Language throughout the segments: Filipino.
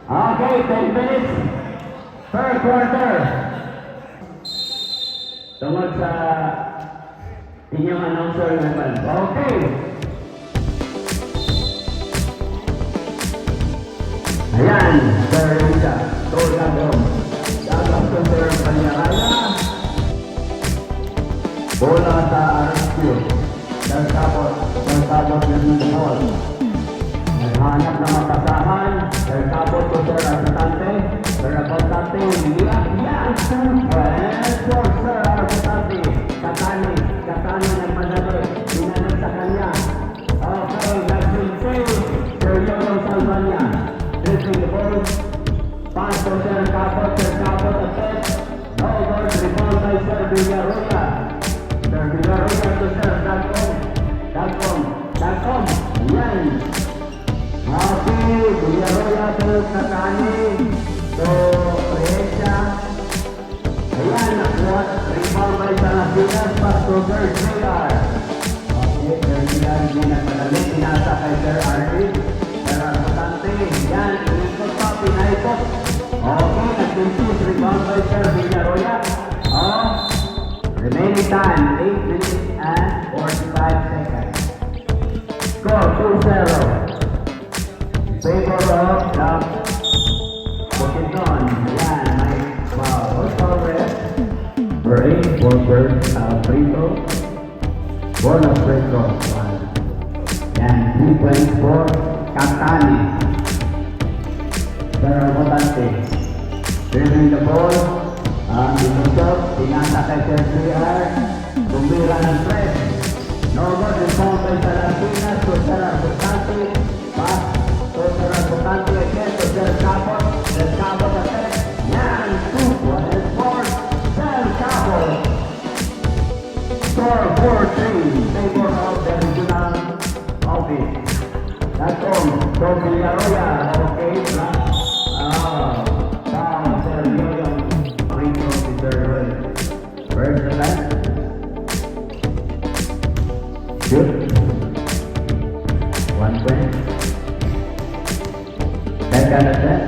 Okay, 10 minutes per quarter. Tungkol sa inyong announcer naman. Okay. Ayan, Sir Risa. Gagawin. Gagawin ko Sir Panyaraya. Bola sa RSQ. Terkabot ng ball. Naghanap ng makasahan. Terkabot ko Sir Arputante. Sir Arputante. Yan. For Sir Arputante. Katani nagmadali. Dinanag sa kanya. Okay, nag-win save. Sir Yoyo Salvania. Dribbling the ball. Pass to Sir Cabot. Sir Cabot attempt. No goal. Rebound by Sir Villaroya. Sir Villaroya to Sir Dagcom. Yan. Okay, Villaroya to Katani. To Rehecha. Ayan, nakuha. Rebound by Salasinas. Pass to Sir JR. Okay, Sir JR. Hindi nagmadali. Pinasa kay Sir Arvid. Sir Arputante. Yan, inikot pa. Pinaikot. Okay, nag-insist. Rebound by Sir Villaroya. Remaining time, 8 minutes and 45 seconds. Score 2-0. Favor of the Bukidnon. Ayan, may foul rest. Brain for free throw. Bonus free throw. Ayan, 3 points for Katani. Sir Arputante. Dribbling the ball. Dinusok, pinasa kay Sir JR. Bumira ng press. No good, rebound by Salasinas to Sir Arputante. Pass to Sir Arputante again to Sir Cabot. Sir Cabot attack. Yan, 2 for Sir Cabot. Score 4-3. Favor of the regional office. That's all. So Villaroya, okay. Sir Yoyo. Where's the last? Shoot. 1 point. Second attempt.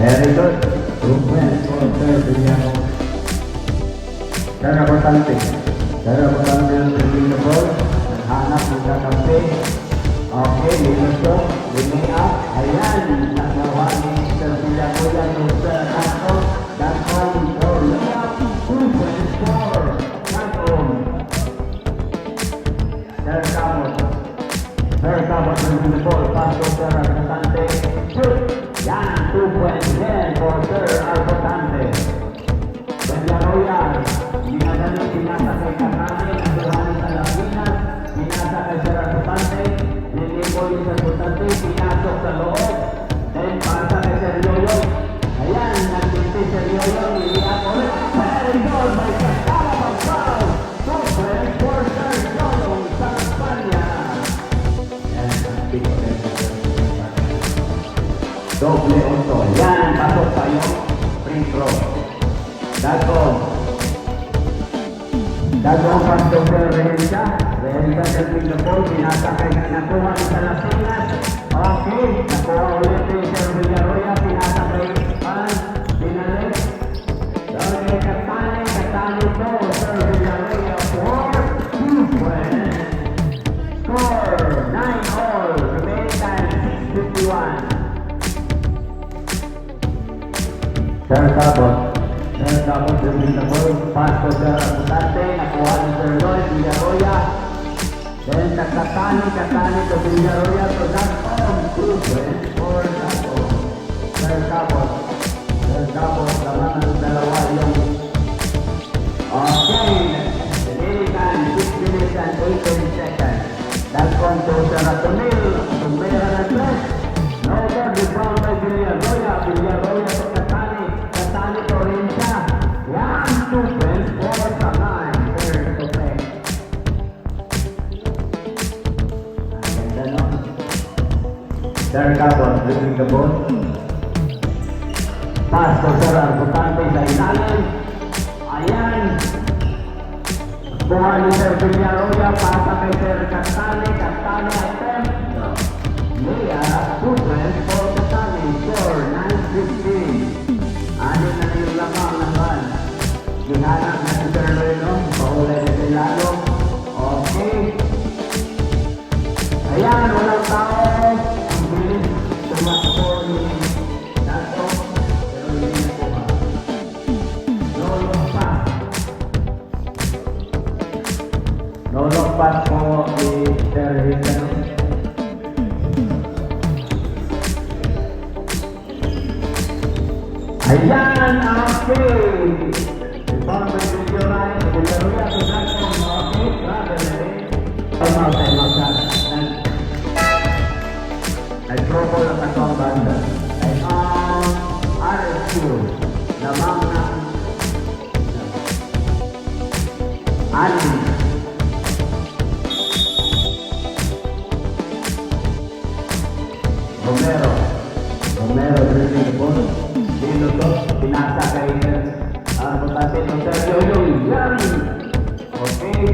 Very good. 2 points for Sir Villaroya. Sir Arputante. Sir Arputante is bringing the ball. Naghanap ng kakampi. Okay, linusok. Linay up. Ayan. Nagawa ni Sir Villaroya to Sir Cabot. Dagcom for layup. 2 points for Dagcom. Sir Cabot bringing the ball. Pass to Sir Arputante. Shoot. Yan. 2 points again for Sir Arputante. Villaroya. Ginagaling pinasa kay Katani. Nakuha ni Salasinas. Pinasa kay Sir Arputante. Nilipol ni Sir Arputante. Pinasok sa loob. Then pasa kay Sir Yoyo. Ayan, nagpinti Sir Yoyo. Niliyak ulit. Very good by Casala Pampao. 2 points for Sir Yoyo sa Espanya. Ayan, nagpinti Sir Yoyo. Doble oso. Yan, pasok pa yung free throw. Dagcom pass to Sir Rehecha. Rehecha serving the ball. Pinasa kay nakuha ni Salasinas. Okay, nakuha ulit ni Sir Villaroya. Pinasa kay Pinalik. Dahil Katani po. Sir Villaroya for 2 points. Score 9-all. Remaining time 6:51. Sir Cabot dribbling the ball. Pass to Sir Arputante. Nakuha ni Sir Villaroya. Then Katani to Villaroya to Dagcom. 2 points for Dagcom. Sir Cabot, naman ng dalawa yung okay. Remaining time 6 minutes and 18 seconds. Dagcom to Sir Atonil. Tumira na tres. No good, rebound by Villaroya to Katani to Rehecha. Yan, 2 points for Sakay. Third to play. Sir Cabot dribbling the ball. Pass to Sir Arputante sa ilalim. Ayan. Buha ni Sir Villaroya. Pasa kay Sir Katani attempt. Mia, 2 points for Ayan, okay. Rebound by Julio Ryan. Villarreal to Jackson. Okay, grabe na rin. Time out siya. Nag-trouble ang katong banda. Time out. RSQ. Lamang ng Ani. Romero dribbling the ball. Dino to, pinasa kay Butante ng Sergio yung yan. Okay.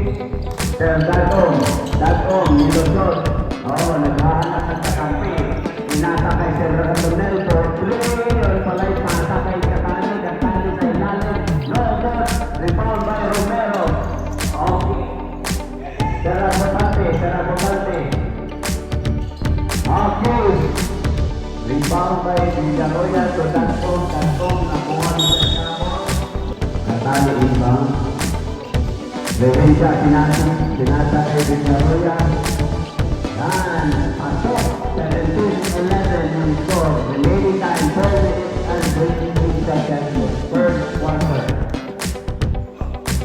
Sir Dagom, Nilosot. Oo, naghahanap ng kakampi. Pinasa kay Sir Ratonel for play. Or palay, pasa kay Katani sa ilalim. No good. Rebound by Romero. Okay. Sir Butante. Okay. Rebound by Villarreal to Dagom nakuha ni Sir Cabo. Katani rebound. Revenja pinasa kay Villarreal. Yan, pasok. 17-11 yung score. Remaining time 4 minutes and 23 seconds. First quarter.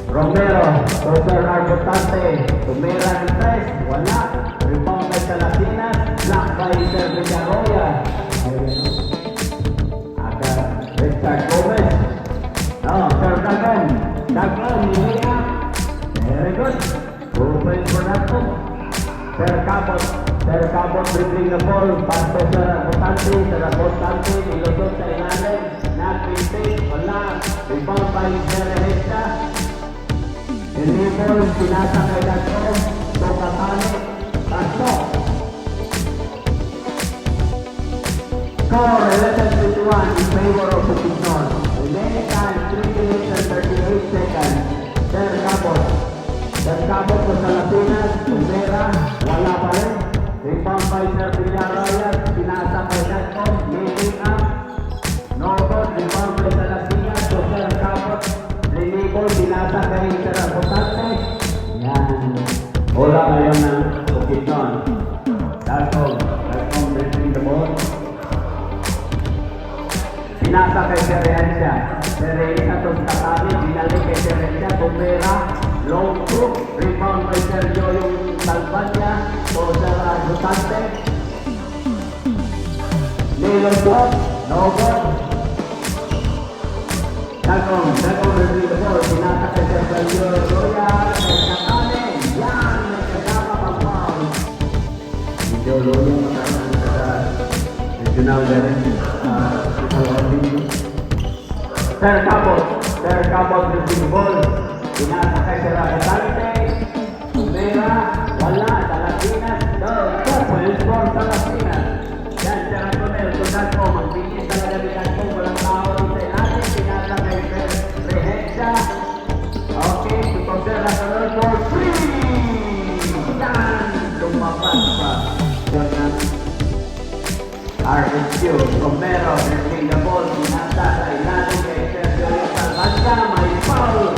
Romero, Sir Arbotante, tumira ng press, wala. Rebound by Salasinas, block by Sir Villarreal. Agad, Richard Gomez. Sir Dagom, Nilia. Very good. Open for Dagom. Sir Cabot dribbling the ball. Pasto Sir Arbotante, nilosot sa ilalim. Nag-pinting, wala. Rebound by Sir Rehesta. Enable, pinasa kay Dagom. Tokatani, pasok. Score 11-21 in favor of Bukidnon. Remaining time 3 minutes and 38 seconds. Sir Cabot to Salasinas, Tumera, wala pa rin. Rebound by Sir Villarreal, pinasa kay Dagom, leading up. No good, rebound by Salasinas to Sir Cabot. Enable, pinasa kay Sir Arbotante. Yan. Wala ngayon ng Bukidnon. Dagom dribbling the ball. Pinasa kay Serrencia to Katani, binalik kay Serrencia, Tumera, long through, rebound by Sergio yung Talbania, to Sir Arbotante. Nilosot, no good. Dagom dribbling the ball, pinasa kay Sergio Royal, kay Katani, yan, nagkasama pang foul. Sergio Royal makaroon sa regional direction. Sir Cabot dribbling the ball. Pinasa kay Sir Arbotante. Tumera, wala. Salasinas, first for Salasinas. Yan, Sir Antonel, Dagom. Ang bilis talaga ni Dagom. Walang tao sa ilalim. Pinasa kay Sir Rehesta. Okay, ito Sir Antonel for 3. Yan, lumabas pa. Yan, RSQ, Romero, dribbling the ball. Pinasa sa ilalim kay Sergio Talbania. May foul.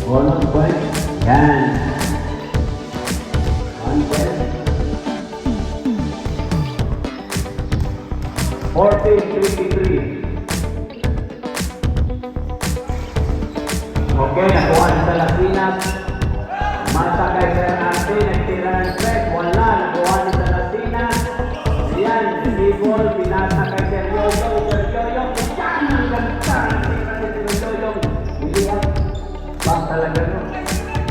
Bonus point. Yan. 1 point. 14-53. Okay, nakuha ni Salasinas. Masa kay Sir Arte, nagtira ng strike. Wala, nakuha ni Salasinas. Yan, si ball, pinasa kay Sir Yoyong. Yan, ang ganda. Nagtira ni Sir Yoyong. Hindi yan. Bang talaga no?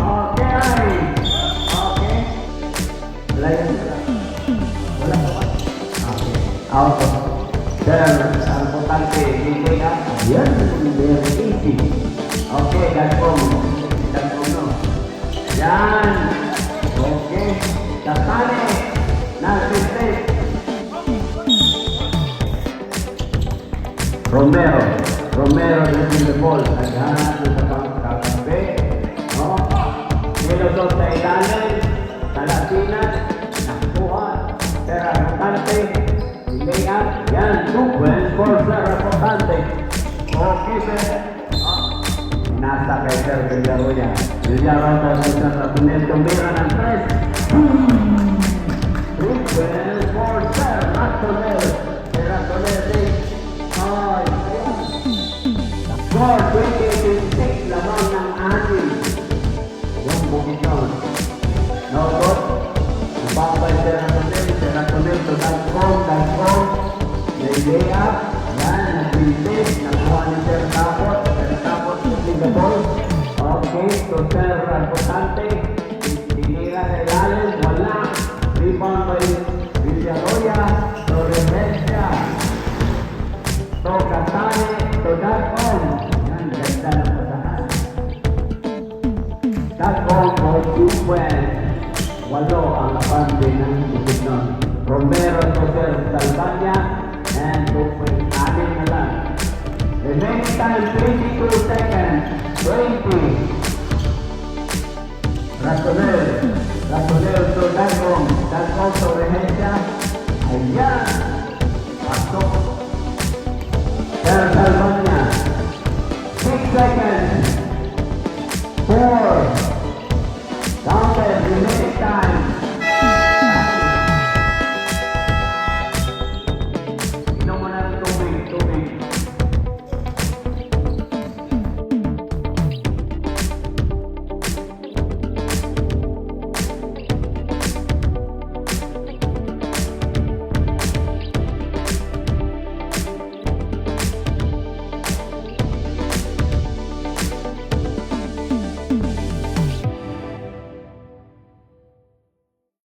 Okay. Wala yan sila. Wala pa ba? Okay. Out of. Sir, Arbotante, hindi yan. Yan, very easy. Okay, Dagom no. Yan. Okay. Katani. Nag-mistake. Romero dribbling the ball. Naghanap na sa pangkakampi. No? Nilosot sa ilalim. Salasinas. Nakuha. Sir Arbotante. Layup. Yan. 2 points for Sir Arbotante. Okay, sir. Nasa kay Sir Villarreal. Villarreal sa Sir Ratonel. Tumira ng 3. 2 points for Sir Ratonel. Sir Ratonel. Meron po Sir Salvania and 2.6 na lang. Remaining time 22 seconds. 20. Ratonel to Dagong to Rehencia. Ayan. Pasok. Sir Salvania. 6 seconds.